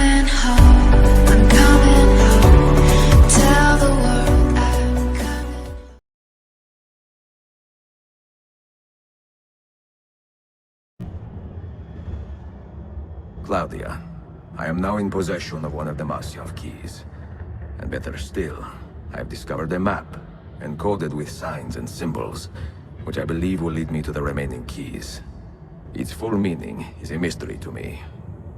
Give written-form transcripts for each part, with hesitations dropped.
coming home, I'm coming home. Tell the world I'm coming. Claudia, I am now in possession of one of the Masyav keys. And better still, I have discovered a map, encoded with signs and symbols, which I believe will lead me to the remaining keys. Its full meaning is a mystery to me,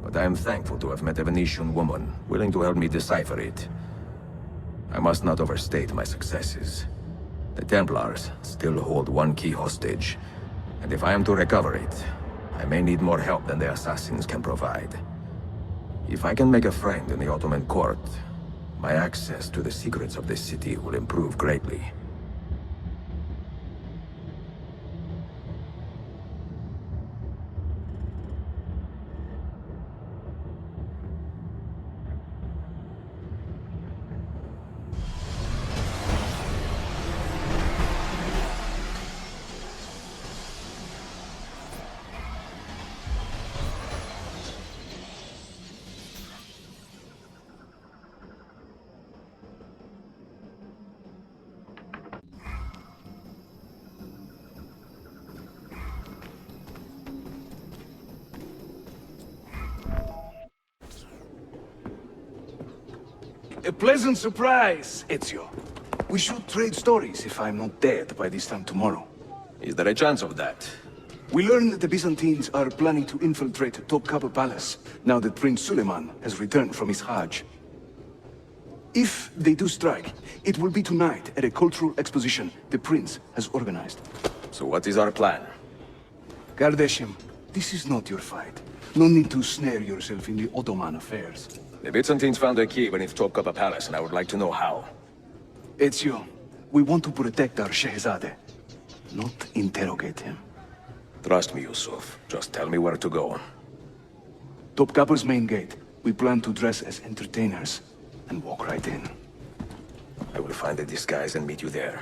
but I am thankful to have met a Venetian woman willing to help me decipher it. I must not overstate my successes. The Templars still hold one key hostage, and if I am to recover it, I may need more help than the assassins can provide. If I can make a friend in the Ottoman court, my access to the secrets of this city will improve greatly. A pleasant surprise, Ezio. We should trade stories if I'm not dead by this time tomorrow. Is there a chance of that? We learn that the Byzantines are planning to infiltrate Topkapi Palace, now that Prince Suleiman has returned from his Hajj. If they do strike, it will be tonight at a cultural exposition the prince has organized. So what is our plan? Kardashian, this is not your fight. No need to snare yourself in the Ottoman affairs. The Byzantines found a key beneath Topkapi Palace, and I would like to know how. Ezio, we want to protect our Shehzade, not interrogate him. Trust me, Yusuf. Just tell me where to go. Topkapi's main gate. We plan to dress as entertainers and walk right in. I will find a disguise and meet you there.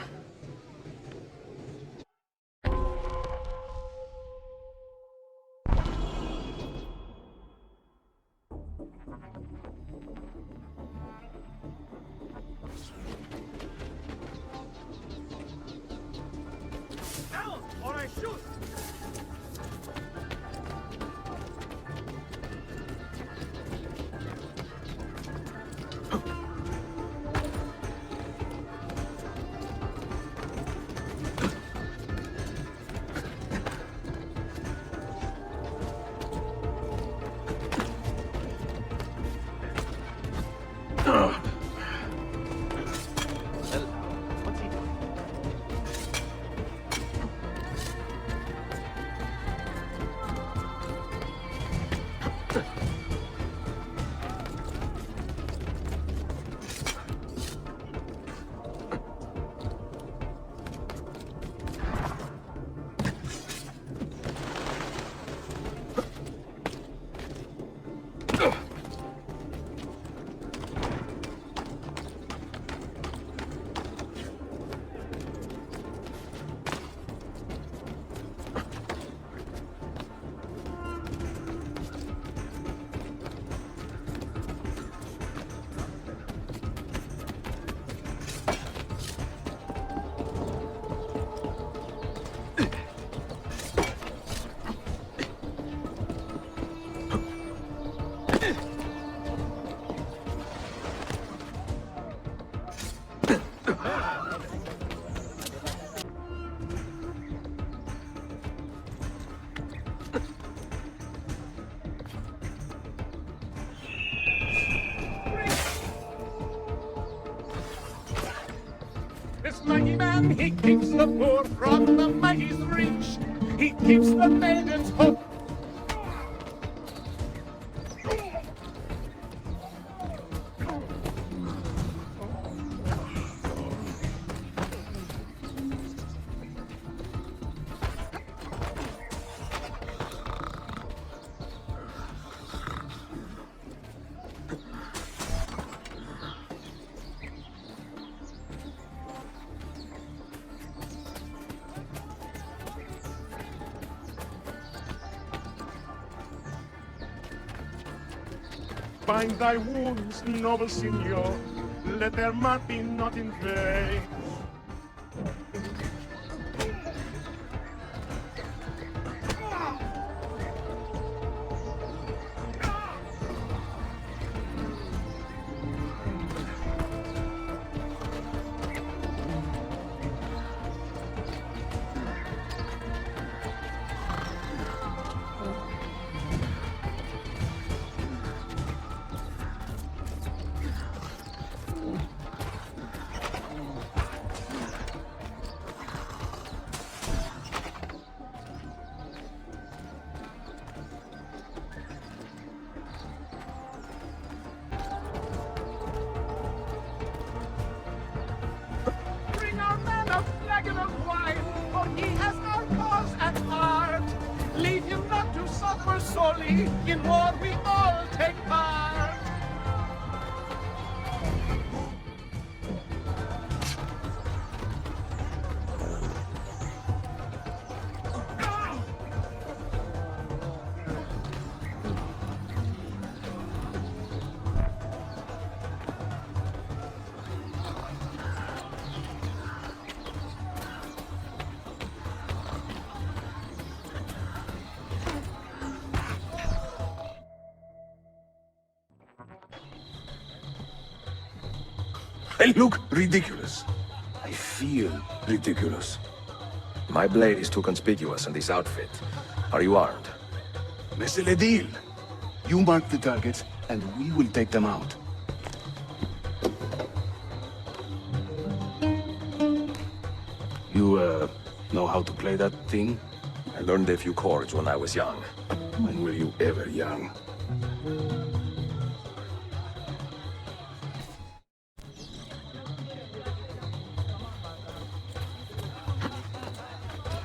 This mighty man, he keeps the poor from the mighty's reach. He keeps the maiden's hope. Bind thy wounds, noble signor. Let their mark be not in vain. Bring our man a flagon of wine, for he has our cause at heart. Leave him not to suffer sorely, in war we all take part. I look ridiculous. I feel ridiculous. My blade is too conspicuous in this outfit. Are you armed? C'est le deal. You mark the targets, and we will take them out. You, know how to play that thing? I learned a few chords when I was young. When were you ever young?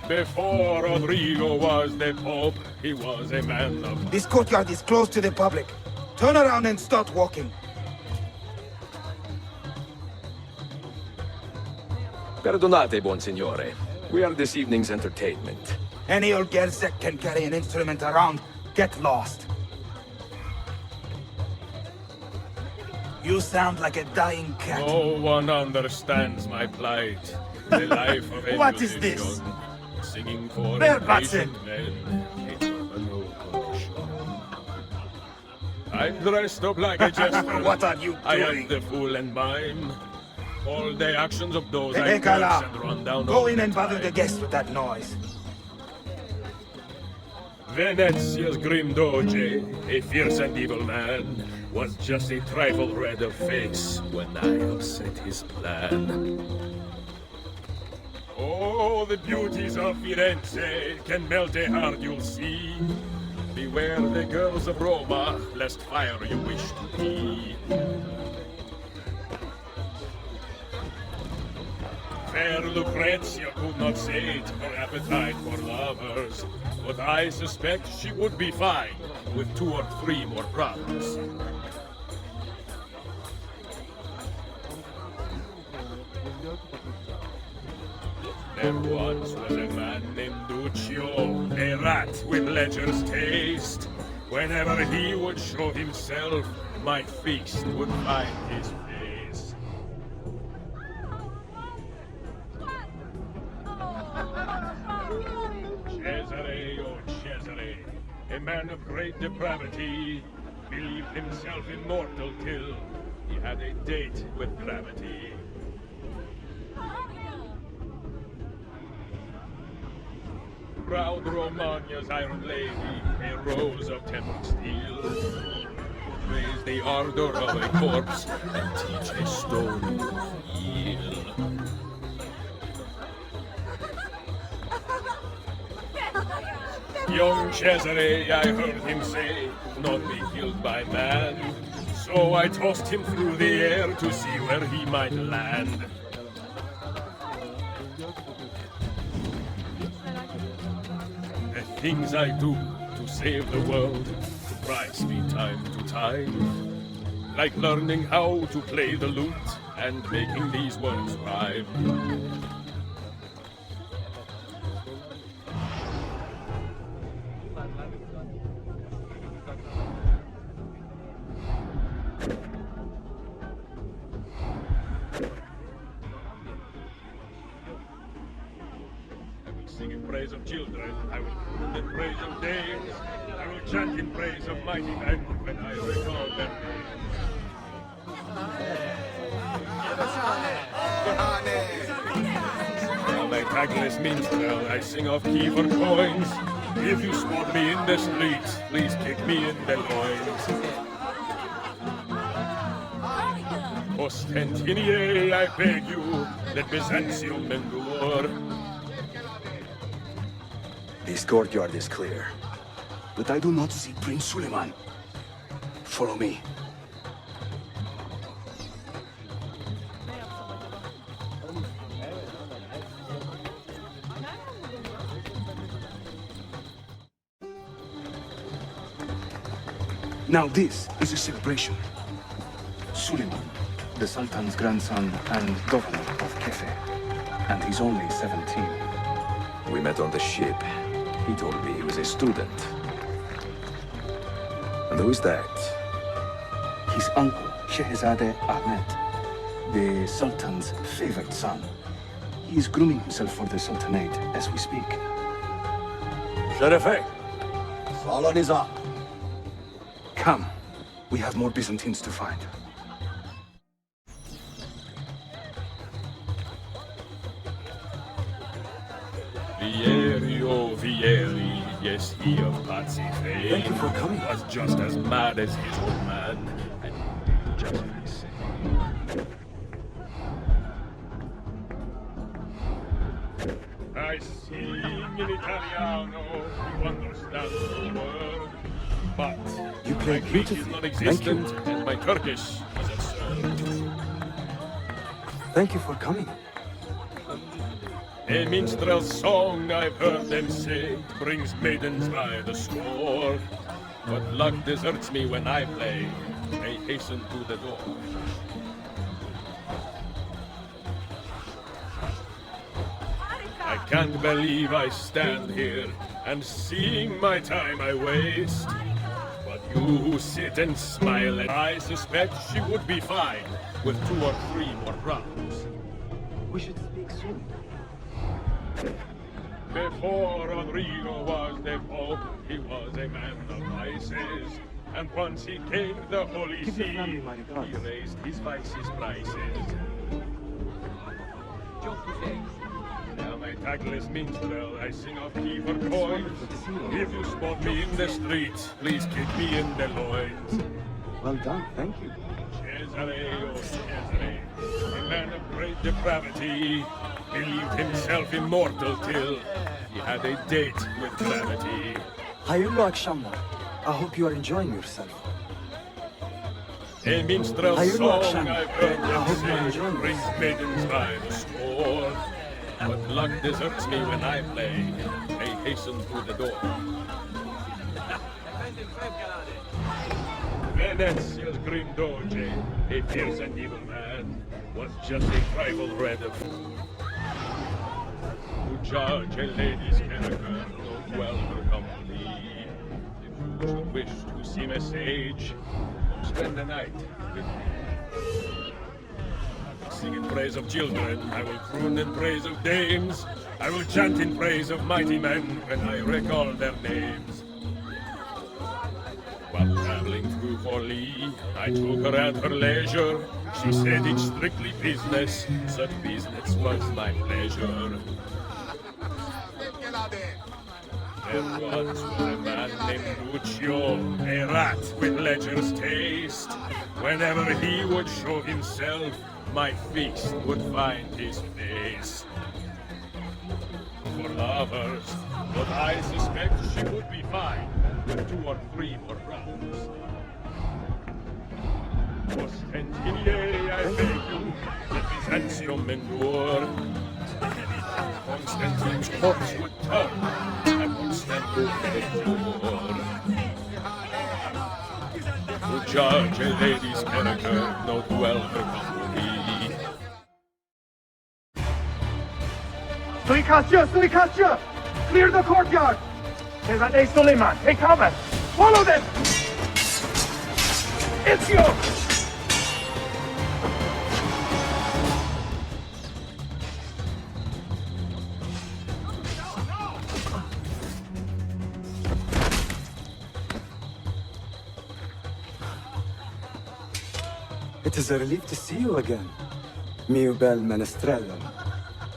Before Rodrigo was the Pope, he was a man of... This courtyard is closed to the public. Turn around and start walking. Perdonate, buon signore. We are this evening's entertainment. Any old gerzek can carry an instrument around. Get lost. You sound like a dying cat. No one understands my plight. The life of a What is musician, this? singing for Where, impatient men. It's of a no condition. I'm dressed up like a jester. What are you I doing? am the fool and mime. All the actions of those I Hey, curse Kala, and run down go all in the and bother time. the guests with that noise. Venezia's grim doge, a fierce and evil man, was just a trifle red of face when I upset his plan. Oh, the beauties of Firenze can melt a heart, you'll see. Beware the girls of Roma, lest fire you wish to be. Fair Lucrezia could not sate her appetite for lovers, but I suspect she would be fine with 2 or 3 more brothers. There once was a man named Duccio, a rat with ledger's taste. Whenever he would show himself, my feast would find his face. Cesare, oh Cesare, a man of great depravity, believed himself immortal till he had a date with gravity. Proud Romagna's iron lady, a rose of tempered steel, raise the ardor of a corpse and teach a stone to heal. Young Cesare, I heard him say, not be killed by man. So I tossed him through the air to see where he might land. The things I do to save the world surprise me time to time. Like learning how to play the lute and making these words rhyme. of children, I will croon in praise of dames. I will chant in praise of mighty men when I recall their names. Now my tagless minstrel, I sing off key for coins. If you spot me in the streets, please kick me in the loins. Ostentinier, I beg you, let Byzantium endure. This courtyard is clear. But I do not see Prince Suleiman. Follow me. Now this is a celebration. Suleiman, the Sultan's grandson and governor of Kefe, and he's only 17. We met on the ship. He told me he was a student. And who is that? His uncle, Shehzade Ahmed, the Sultan's favored son. He is grooming himself for the Sultanate as we speak. Sherife, Salon is up. Come, we have more Byzantines to find. Vieri, oh Vieri, yes, he of Patsy fame. Thank you for coming. Was just as mad as his old man, and just the same. I sing in Italiano, you understand the word, but You play my Greek is beautifully. non-existent, and my Turkish is absurd. Thank you for coming. A minstrel's song, I've heard them say, brings maidens by the score. But luck deserts me when I play, they hasten to the door. I can't believe I stand here, and seeing my time I waste. But you who sit and smile, and I suspect she would be fine with 2 or 3 more rounds. We should speak soon. Before Rodrigo was the Pope, he was a man of vices. And once he came the Holy Give your See, family my regards. he raised his vices prices. Now my tagless minstrel, I sing off key for coins. If you spot me in the streets, please kick me in the loins. Well done, thank you. Cesare, oh Cesare, a man of great depravity, believed himself immortal till he had a date with gravity. Hayırlı akşamlar. I hope you are enjoying yourself. A minstrel's Hayırlı song akşamlar. I've heard I hope you are them say enjoying brings maidens by the score. But luck deserts me when I play, they hasten through the door. Venezia's grim doge, a fierce and evil man, was just a tribal red of who judge a lady's character, knows well her company. If you should wish to seem a sage, spend the night with me. Sing in praise of children, I will croon in praise of dames. I will chant in praise of mighty men when I recall their names. While traveling through Forli, I took her at her leisure. She said it's strictly business, such business was my pleasure. There was a man named Lucio, a rat with ledger's taste. Whenever he would show himself, my feast would find his face. For lovers, but I suspect she would be fine with 2 or 3 more rounds. Ostentinier, I beg you, let Byzantium endure. Constantine's corpse would turn, I would stand over the door. To judge a lady's character, note well her company. Suikastçı! Suikastçı! Clear the courtyard! Shehzade Suleiman, take cover! Follow them! It's you! It is a relief to see you again. Mio bel menestrello.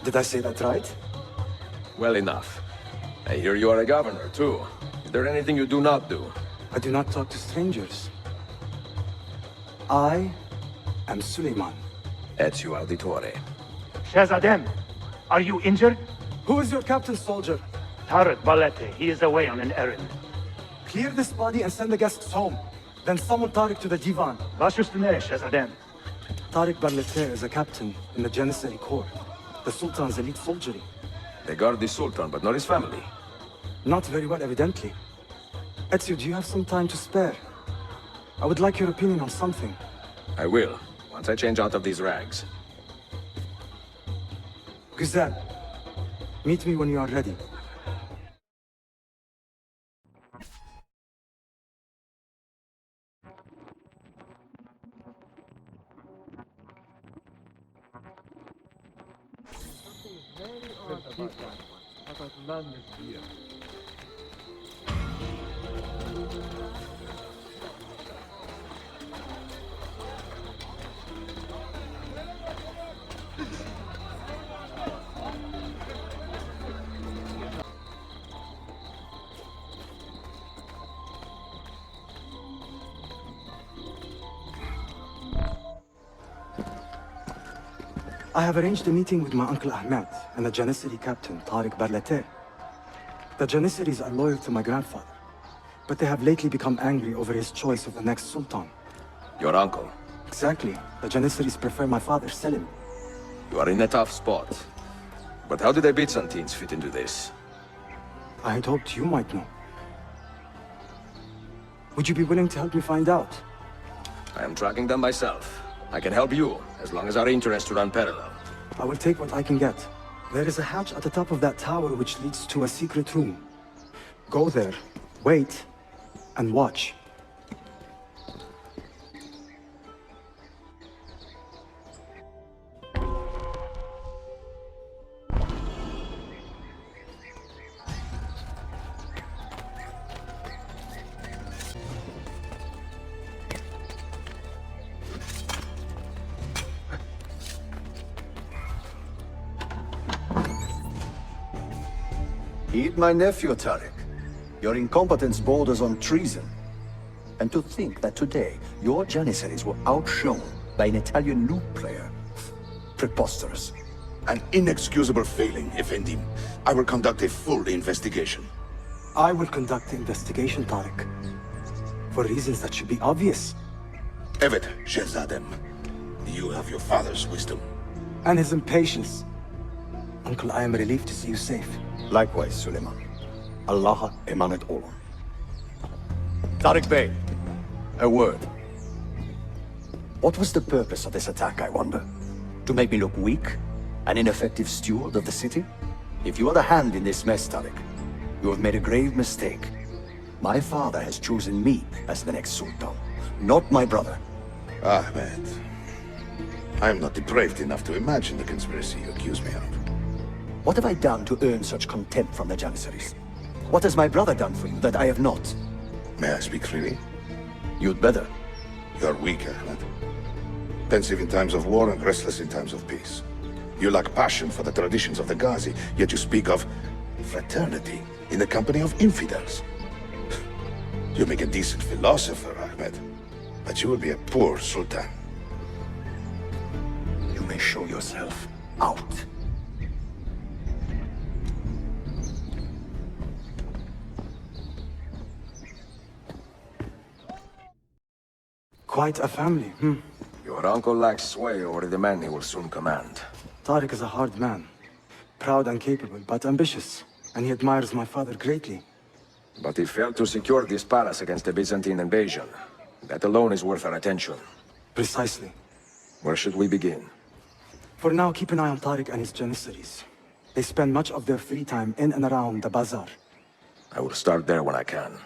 Did I say that right? Well enough. I hear you are a governor, too. Is there anything you do not do? I do not talk to strangers. I am Suleiman. Ezio Auditore. Shazadem, are you injured? Who is your captain, soldier? Tarek Balete, he is away on an errand. Clear this body and send the guests home. Then summon Tariq to the divan. Was üstüne Shazadem? Tariq Barlete is a captain in the Janissary Corps, the Sultan's elite soldiery. They guard the Sultan, but not his family. Not very well, evidently. Ezio, do you have some time to spare? I would like your opinion on something. I will, once I change out of these rags. Güzel. Meet me when you are ready. I have arranged a meeting with my uncle Ahmed and the Janissary captain, Tariq Barlete. The Janissaries are loyal to my grandfather, but they have lately become angry over his choice of the next sultan. Your uncle. Exactly. The Janissaries prefer my father, Selim. You are in a tough spot. But how do the Byzantines fit into this? I had hoped you might know. Would you be willing to help me find out? I am tracking them myself. I can help you, as long as our interests run parallel. I will take what I can get. There is a hatch at the top of that tower which leads to a secret room. Go there, wait, and watch. Heed my nephew, Tariq. Your incompetence borders on treason. And to think that today, your Janissaries were outshone by an Italian lute player. Preposterous. An inexcusable failing, Effendim. I will conduct a full investigation. I will conduct the investigation, Tariq. For reasons that should be obvious. Evet, Shehzadem. You have your father's wisdom. And his impatience. Uncle, I am relieved to see you safe. Likewise, Suleiman. Allah emanet olun. Tariq Bey, a word. What was the purpose of this attack, I wonder? To make me look weak? An ineffective steward of the city? If you are the hand in this mess, Tariq, you have made a grave mistake. My father has chosen me as the next sultan, not my brother. Ahmed. I am not depraved enough to imagine the conspiracy you accuse me of. What have I done to earn such contempt from the Janissaries? What has my brother done for you that I have not? May I speak freely? You'd better. You are weak, Ahmed. Pensive in times of war and restless in times of peace. You lack passion for the traditions of the Ghazi, yet you speak of fraternity in the company of infidels. You make a decent philosopher, Ahmed, but you will be a poor sultan. You may show yourself out. Quite a family, hmm? Your uncle lacks sway over the men he will soon command. Tariq is a hard man. Proud and capable, but ambitious. And he admires my father greatly. But he failed to secure this palace against the Byzantine invasion. That alone is worth our attention. Precisely. Where should we begin? For now, keep an eye on Tariq and his Janissaries. They spend much of their free time in and around the bazaar. I will start there when I can.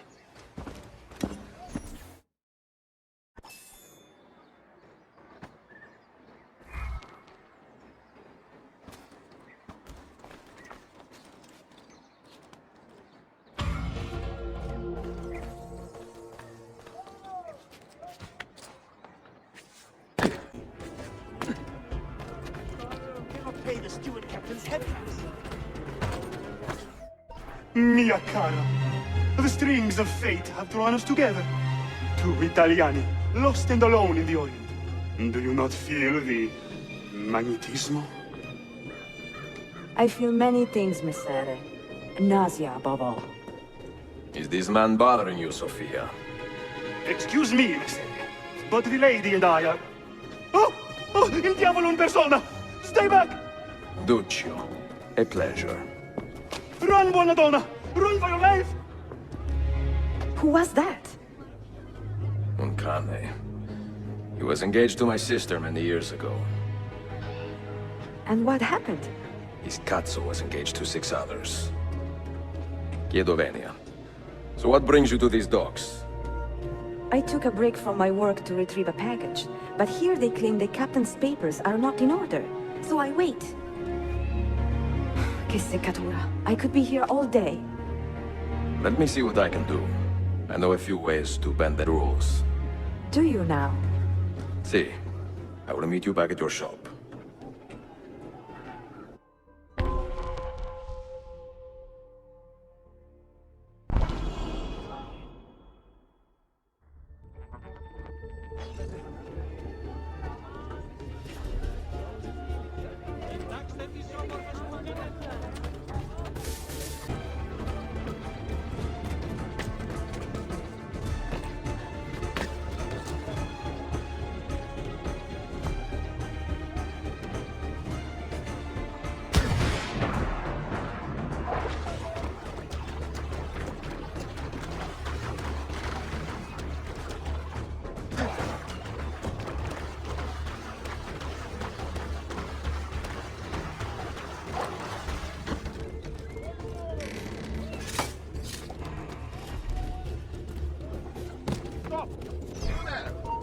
Mia cara. The strings of fate have drawn us together. Two Italiani, lost and alone in the Orient. Do you not feel the magnetismo? I feel many things, Messere. Nausea above all. Is this man bothering you, Sophia? Excuse me, Messere, but the lady and I are... Oh! Oh, il diavolo in persona! Stay back! Duccio, a pleasure. Run, buona donna! Run for your life! Who was that? Un cane. He was engaged to my sister many years ago. And what happened? His cazzo was engaged to 6 others. Chiedo venia. So what brings you to these docks? I took a break from my work to retrieve a package, but here they claim the captain's papers are not in order, so I wait. Che seccatura. I could be here all day. Let me see what I can do. I know a few ways to bend the rules. Do you now? See, I will meet you back at your shop.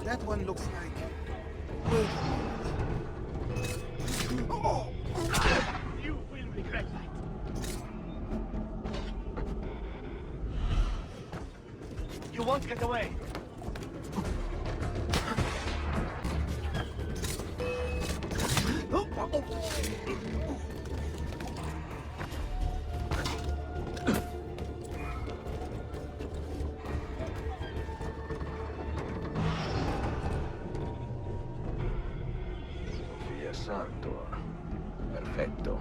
That one looks like... Wait. You will regret that. You won't get away. Santo. Perfetto.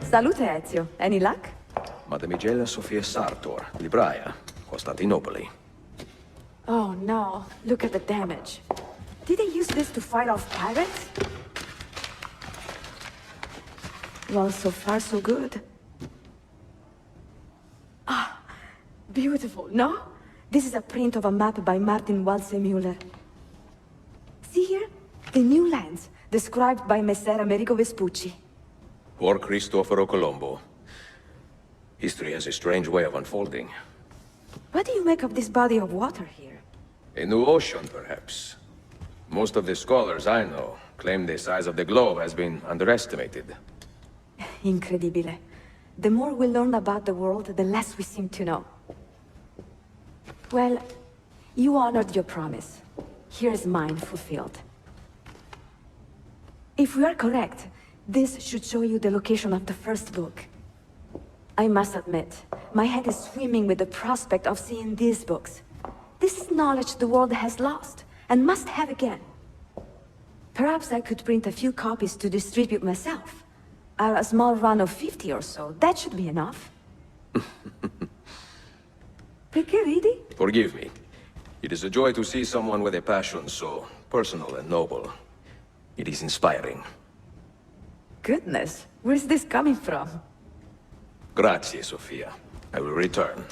Salute, Ezio. Any luck? Mademoiselle Sophia Sartor, libraia, Costantinopoli. Oh no, look at the damage. Did they use this to fight off pirates? Well, so far so good. Ah, beautiful, no? This is a print of a map by Martin Waldseemüller. See here? The new lands, described by Messer Amerigo Vespucci. Or Cristoforo Colombo. History has a strange way of unfolding. What do you make of this body of water here? A new ocean, perhaps. Most of the scholars I know claim the size of the globe has been underestimated. Incredibile. The more we learn about the world, the less we seem to know. Well, you honored your promise. Here's mine fulfilled. If we are correct, this should show you the location of the first book. I must admit, my head is swimming with the prospect of seeing these books. This is knowledge the world has lost, and must have again. Perhaps I could print a few copies to distribute myself. A small run of 50 or so, that should be enough. Perché ridi? Forgive me. It is a joy to see someone with a passion so personal and noble. It is inspiring. Goodness, where's this coming from? Grazie, Sophia. I will return.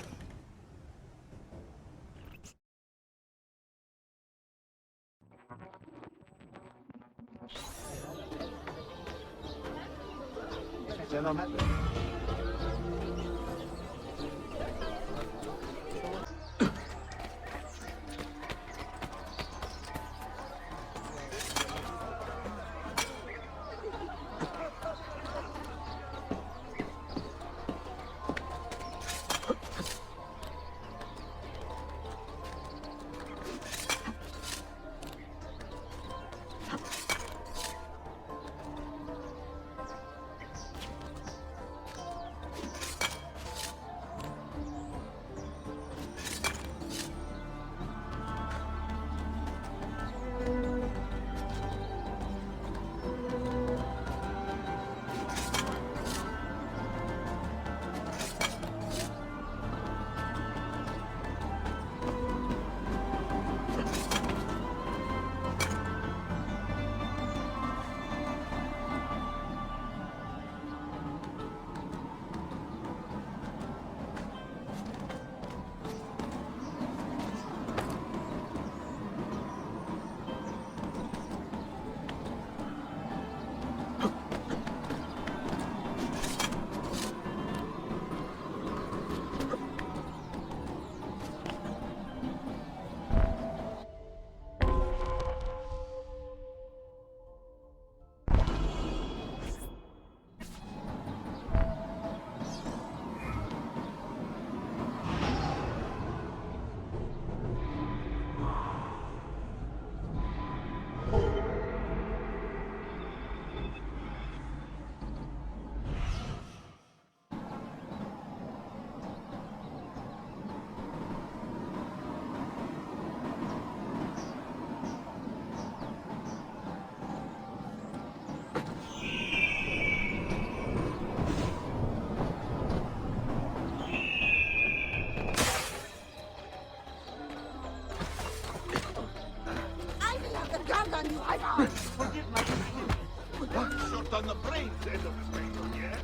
on the brains end of the spectrum, yes?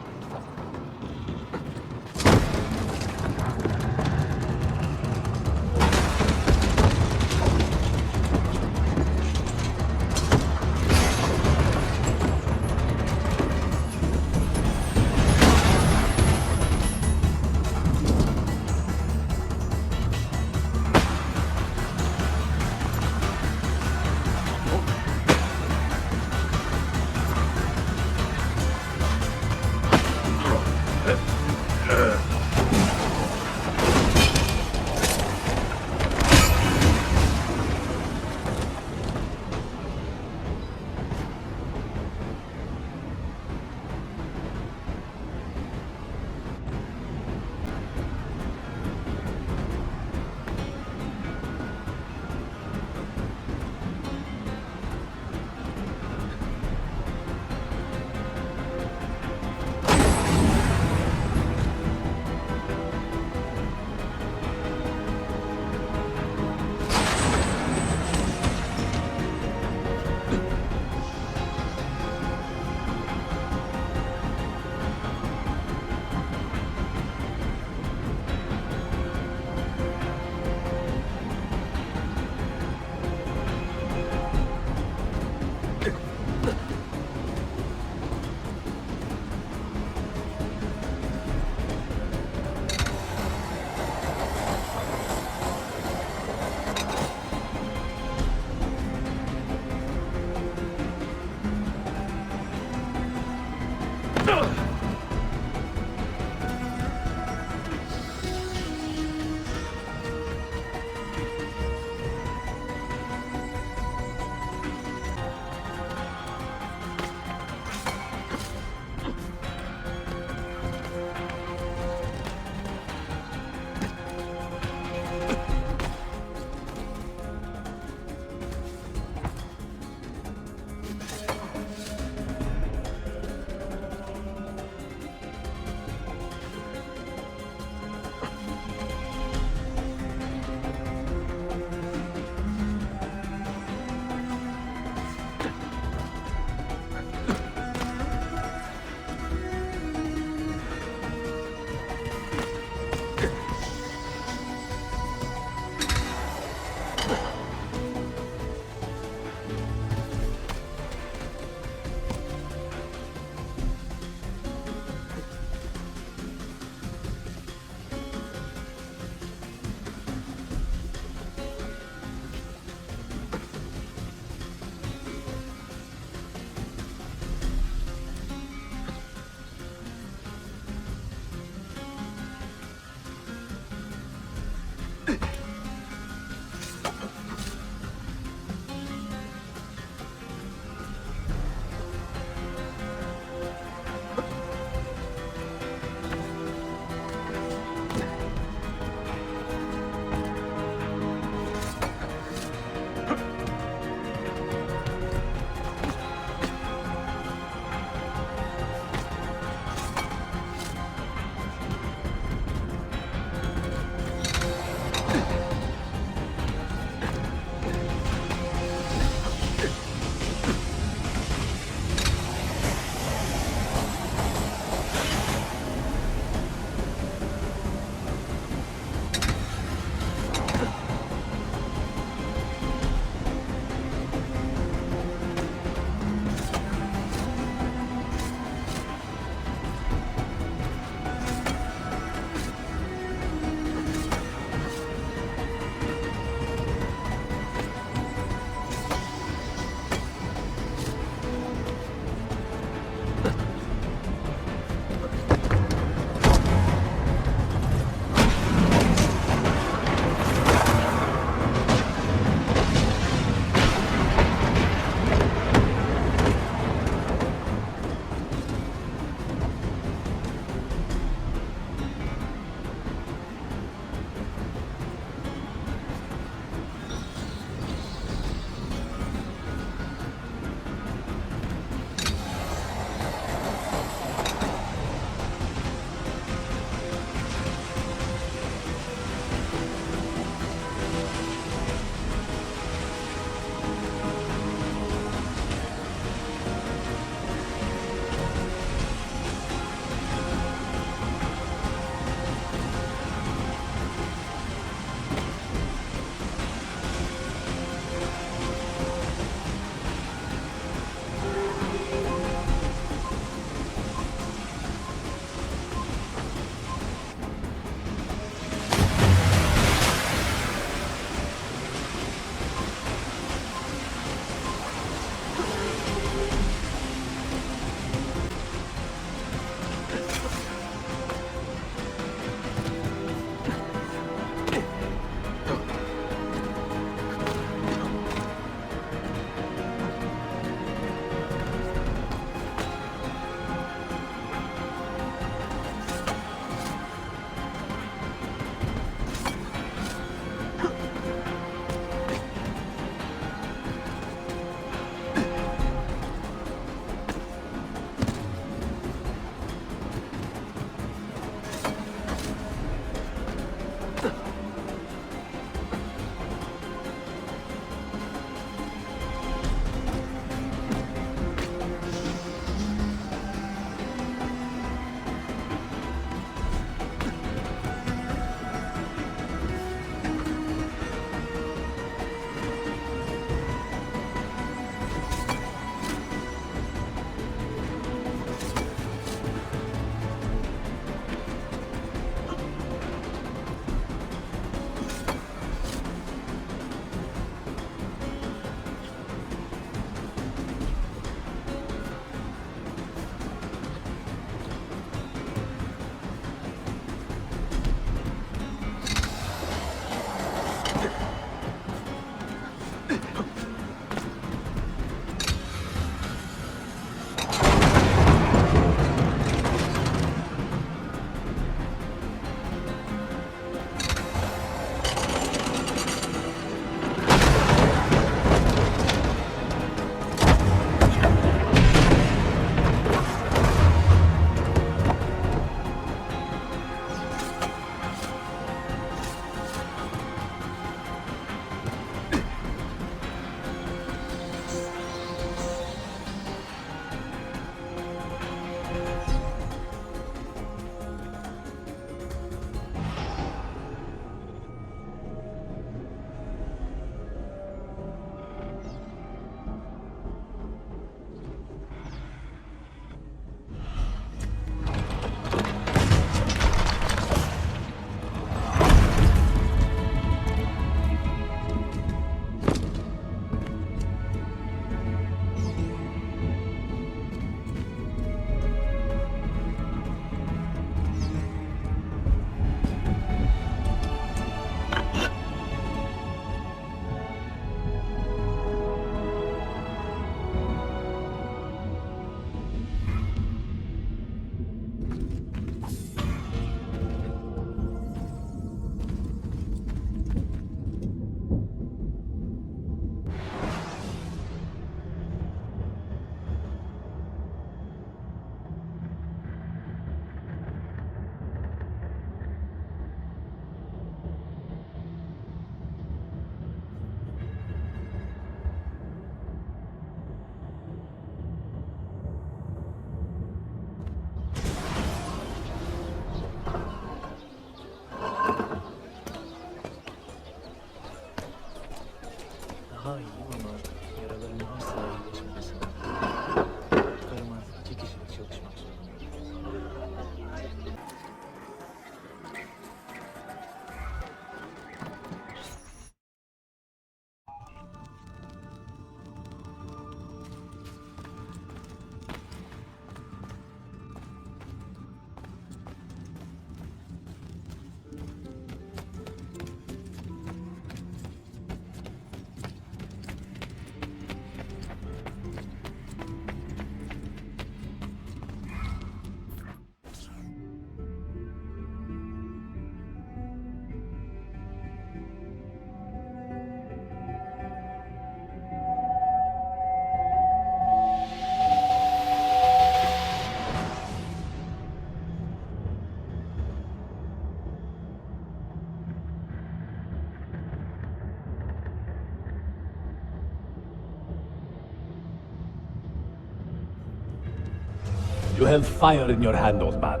You held fire in your hand, old man.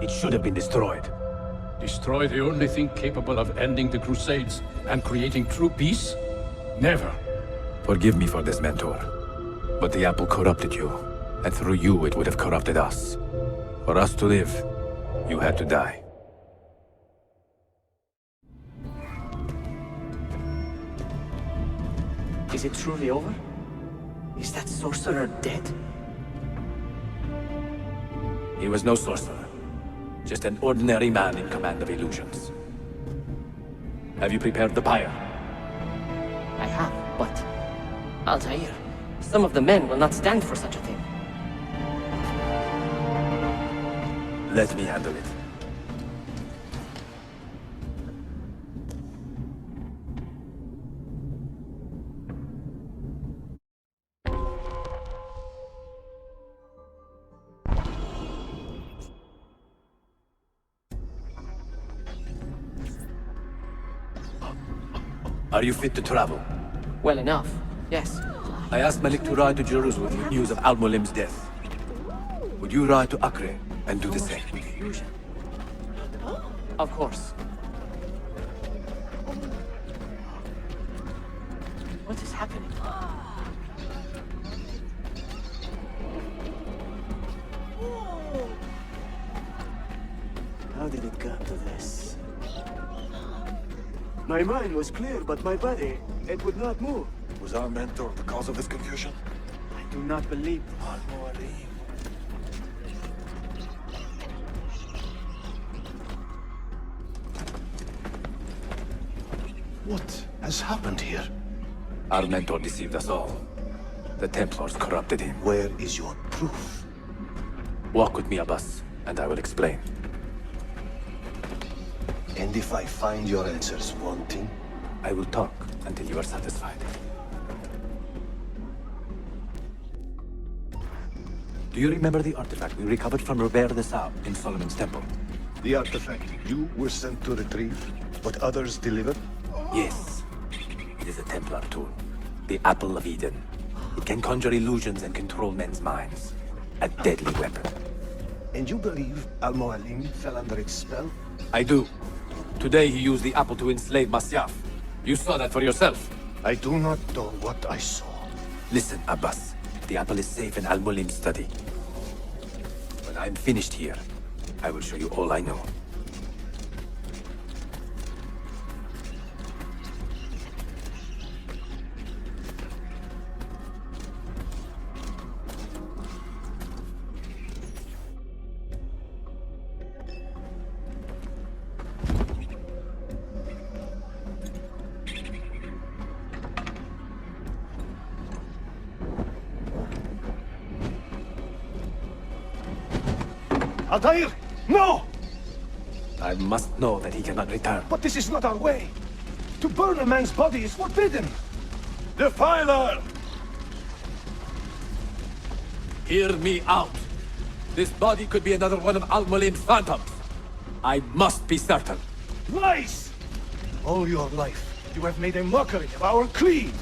It should have been destroyed. Destroy the only thing capable of ending the Crusades and creating true peace? Never. Forgive me for this, Mentor. But the apple corrupted you, and through you it would have corrupted us. For us to live, you had to die. Is it truly over? Is that sorcerer dead? He was no sorcerer. Just an ordinary man in command of illusions. Have you prepared the pyre? I have, but... Altair, some of the men will not stand for such a thing. Let me handle it. Are you fit to travel? Well enough, yes. I asked Malik to ride to Jerusalem with news of Al-Mualim's death. Would you ride to Acre and do the same? Of course. What is happening? How did it come to this? My mind was clear, but my body, it would not move. Was our mentor the cause of this confusion? I do not believe Al-Mualim. What has happened here? Our mentor deceived us all. The Templars corrupted him. Where is your proof? Walk with me, Abbas, and I will explain. And if I find your answers wanting? I will talk until you are satisfied. Do you remember the artifact we recovered from Robert de Saab in Solomon's temple? The artifact you were sent to retrieve, but others delivered? Yes. It is a Templar tool. The Apple of Eden. It can conjure illusions and control men's minds. A deadly weapon. And you believe Al-Mualim fell under its spell? I do. Today he used the apple to enslave Masyaf. You saw that for yourself. I do not know what I saw. Listen, Abbas. The apple is safe in Al-Mualim's study. When I'm finished here, I will show you all I know. Altair! No! I must know that he cannot return. But this is not our way. To burn a man's body is forbidden. Defiler! Hear me out. This body could be another one of Al-Mualim's phantoms. I must be certain. Lies! All your life, you have made a mockery of our creed.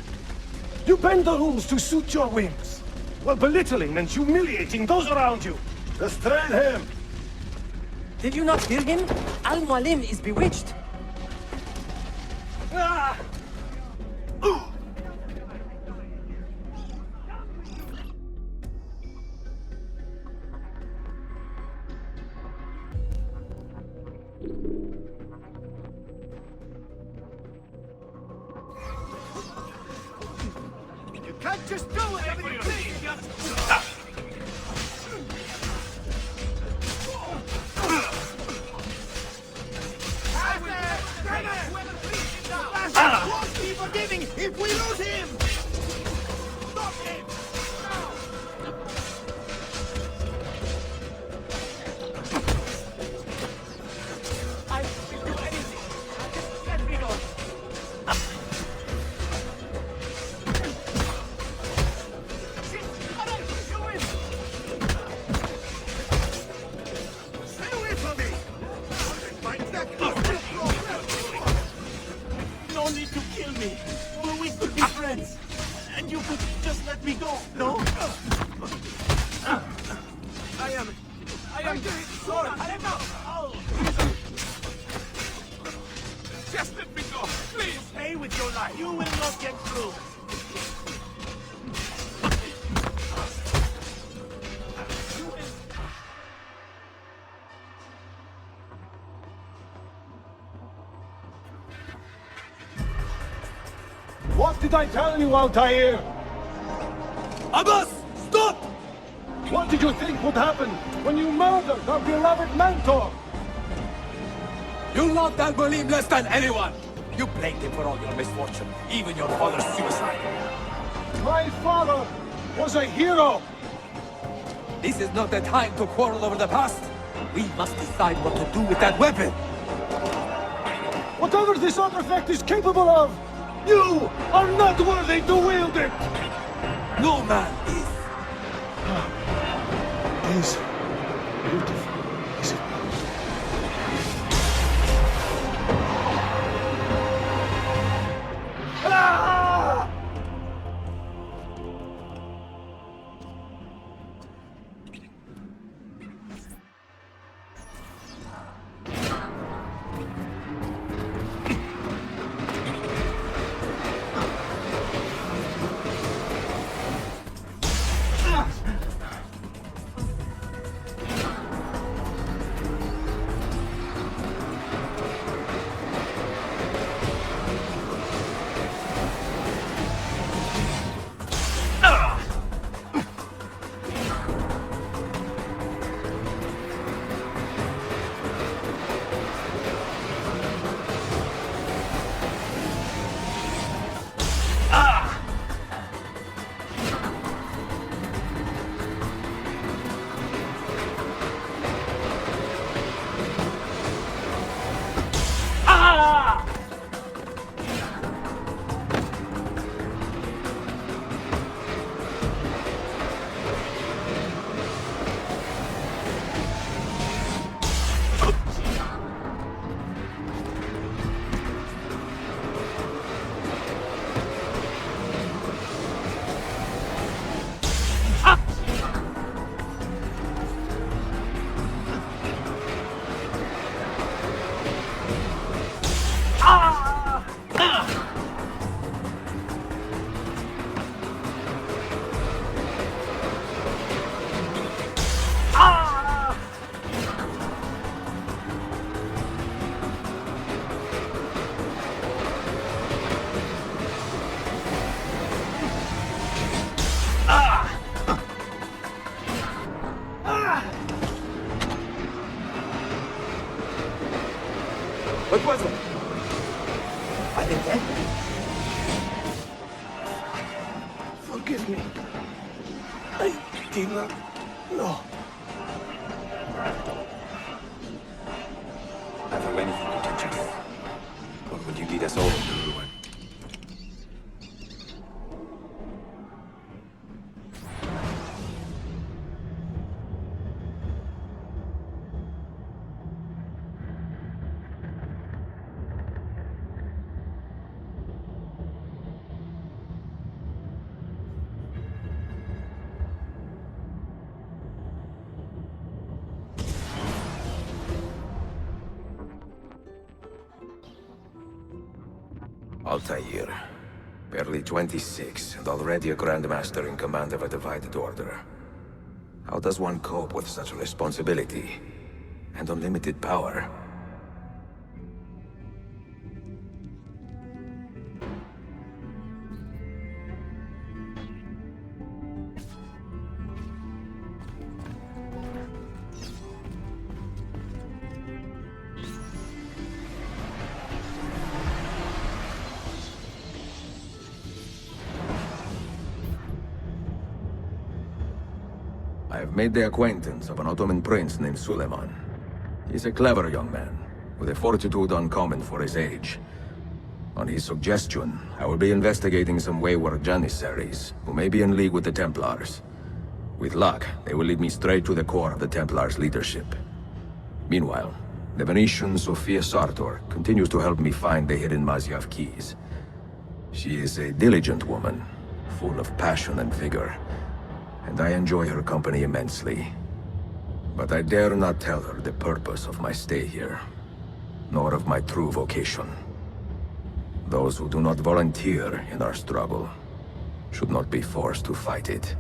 You bend the rules to suit your whims, while belittling and humiliating those around you. Restrain him! Did you not hear him? Al-Mualim is bewitched. Ah! You can't just do whatever you please! Won't be forgiving if we lose him! Stop him! I will do anything. Just let me go. Stay away from me! My neck! No need to kill me. Well, we could be friends. And you could just let me go, no? I am man! Just let me go, please! Stay with your life. You will not get through. What did I tell you, Altair? Abbas, stop! What did you think would happen when you murdered our beloved mentor? You loved Al-Mulim less than anyone! You blamed him for all your misfortune, even your father's suicide. My father was a hero! This is not the time to quarrel over the past. We must decide what to do with that weapon. Whatever this artifact is capable of, you are not worthy to wield it! No man is. It is beautiful, is it not? Ah! What was it? Are they dead? Forgive me. I did not know. Have you anything to teach us? Or would you lead us all into ruin? Altair. Barely 26, and already a Grandmaster in command of a divided order. How does one cope with such a responsibility? And unlimited power? I have made the acquaintance of an Ottoman prince named Suleiman. He's a clever young man, with a fortitude uncommon for his age. On his suggestion, I will be investigating some wayward Janissaries, who may be in league with the Templars. With luck, they will lead me straight to the core of the Templars' leadership. Meanwhile, the Venetian Sophia Sartor continues to help me find the hidden Masyaf keys. She is a diligent woman, full of passion and vigor, and I enjoy her company immensely. But I dare not tell her the purpose of my stay here, nor of my true vocation. Those who do not volunteer in our struggle should not be forced to fight it.